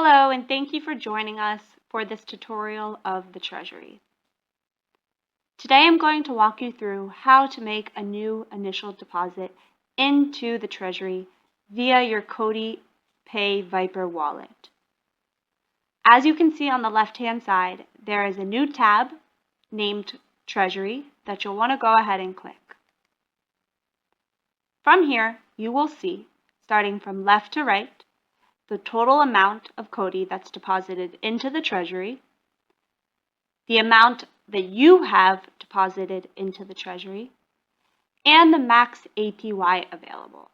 Hello, and thank you for joining us for this tutorial of the Treasury. Today I'm going to walk you through how to make a new initial deposit into the Treasury via your COTI Pay Viper wallet. As you can see on the left-hand side, there is a new tab named Treasury that you'll want to go ahead and click. From here, you will see, starting from left to right, the total amount of COTI that's deposited into the Treasury, the amount that you have deposited into the Treasury, and the max APY available.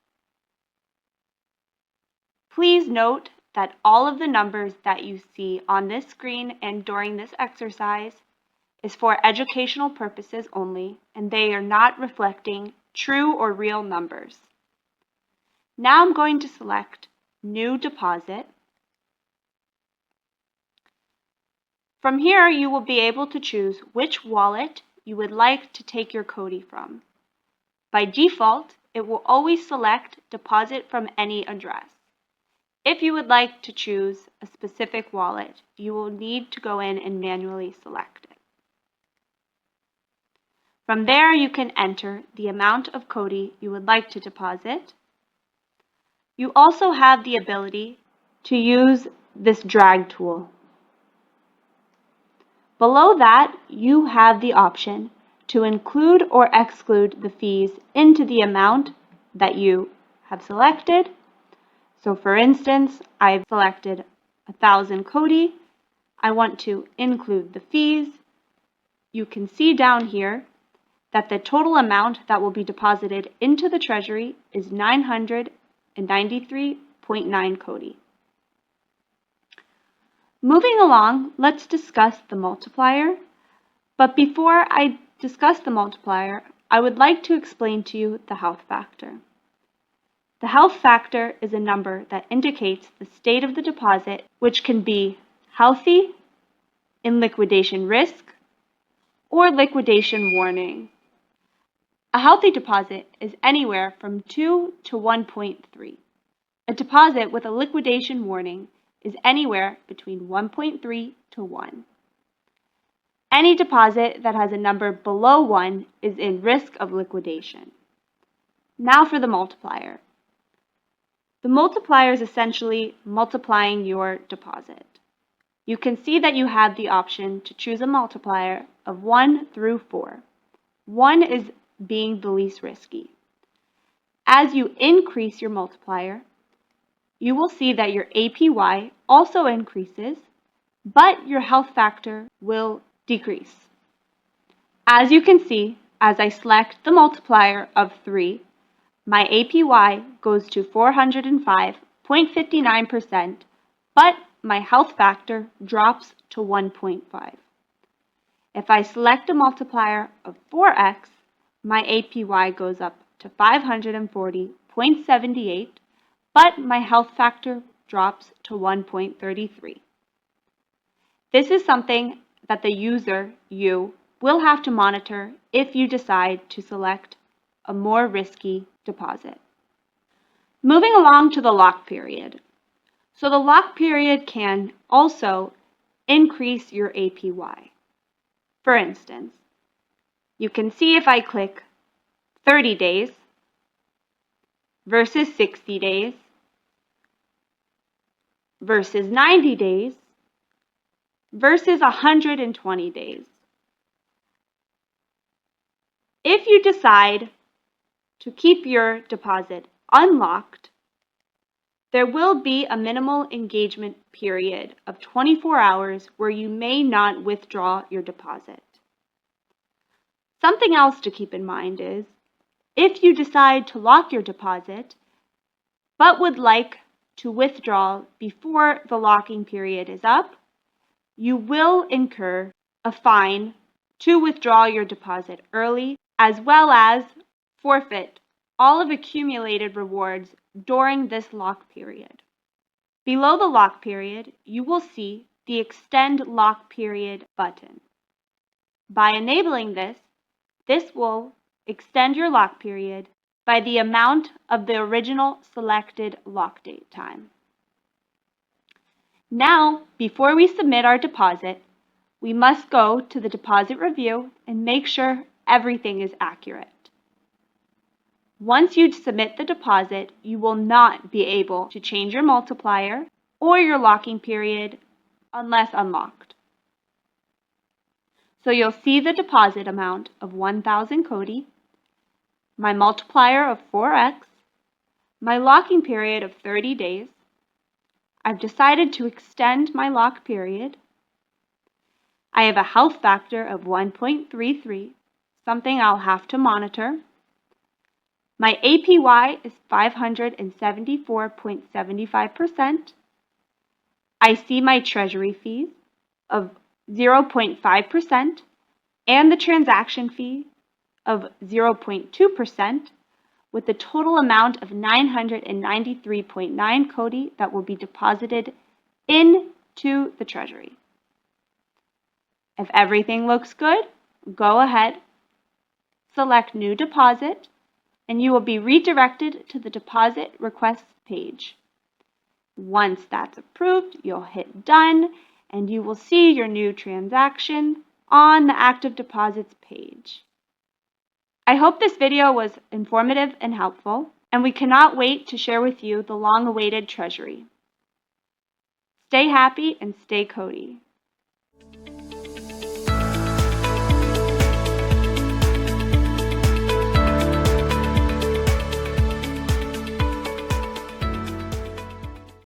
Please note that all of the numbers that you see on this screen and during this exercise is for educational purposes only, and they are not reflecting true or real numbers. Now I'm going to select New Deposit. From here, you will be able to choose which wallet you would like to take your COTI from. By default, it will always select Deposit from any address. If you would like to choose a specific wallet, you will need to go in and manually select it. From there, you can enter the amount of COTI you would like to deposit. You also have the ability to use this drag tool. Below that, you have the option to include or exclude the fees into the amount that you have selected. So for instance, I've selected 1,000 COTI. I want to include the fees. You can see down here that the total amount that will be deposited into the Treasury is 993.9 COTI. Moving along, let's discuss the multiplier. But before I discuss the multiplier, I would like to explain to you the health factor. The health factor is a number that indicates the state of the deposit, which can be healthy, in liquidation risk, or liquidation warning. A healthy deposit is anywhere from 2 to 1.3. A deposit with a liquidation warning is anywhere between 1.3 to 1. Any deposit that has a number below 1 is in risk of liquidation. Now for the multiplier. The multiplier is essentially multiplying your deposit. You can see that you have the option to choose a multiplier of 1 through 4. 1 is being the least risky. As you increase your multiplier, you will see that your APY also increases, but your health factor will decrease. As you can see, as I select the multiplier of 3, my APY goes to 405.59%, but my health factor drops to 1.5. If I select a multiplier of 4x, my APY goes up to 540.78, but my health factor drops to 1.33. This is something that the user, you, will have to monitor if you decide to select a more risky deposit. Moving along to the lock period. So the lock period can also increase your APY. For instance, you can see if I click 30 days versus 60 days versus 90 days versus 120 days. If you decide to keep your deposit unlocked, there will be a minimal engagement period of 24 hours where you may not withdraw your deposit. Something else to keep in mind is, if you decide to lock your deposit, but would like to withdraw before the locking period is up, you will incur a fine to withdraw your deposit early, as well as forfeit all of accumulated rewards during this lock period. Below the lock period, you will see the Extend Lock Period button. By enabling this, this will extend your lock period by the amount of the original selected lock date time. Now, before we submit our deposit, we must go to the deposit review and make sure everything is accurate. Once you submit the deposit, you will not be able to change your multiplier or your locking period unless unlocked. So you'll see the deposit amount of 1,000 COTI, my multiplier of 4x, my locking period of 30 days. I've decided to extend my lock period. I have a health factor of 1.33, something I'll have to monitor. My APY is 574.75%. I see my treasury fees of 0.5% and the transaction fee of 0.2%, with a total amount of 993.9 COTI that will be deposited into the treasury. If everything looks good, go ahead, select New Deposit, and you will be redirected to the Deposit Request page. Once that's approved, you'll hit Done, and you will see your new transaction on the Active Deposits page. I hope this video was informative and helpful, and we cannot wait to share with you the long-awaited Treasury. Stay happy and stay COTI.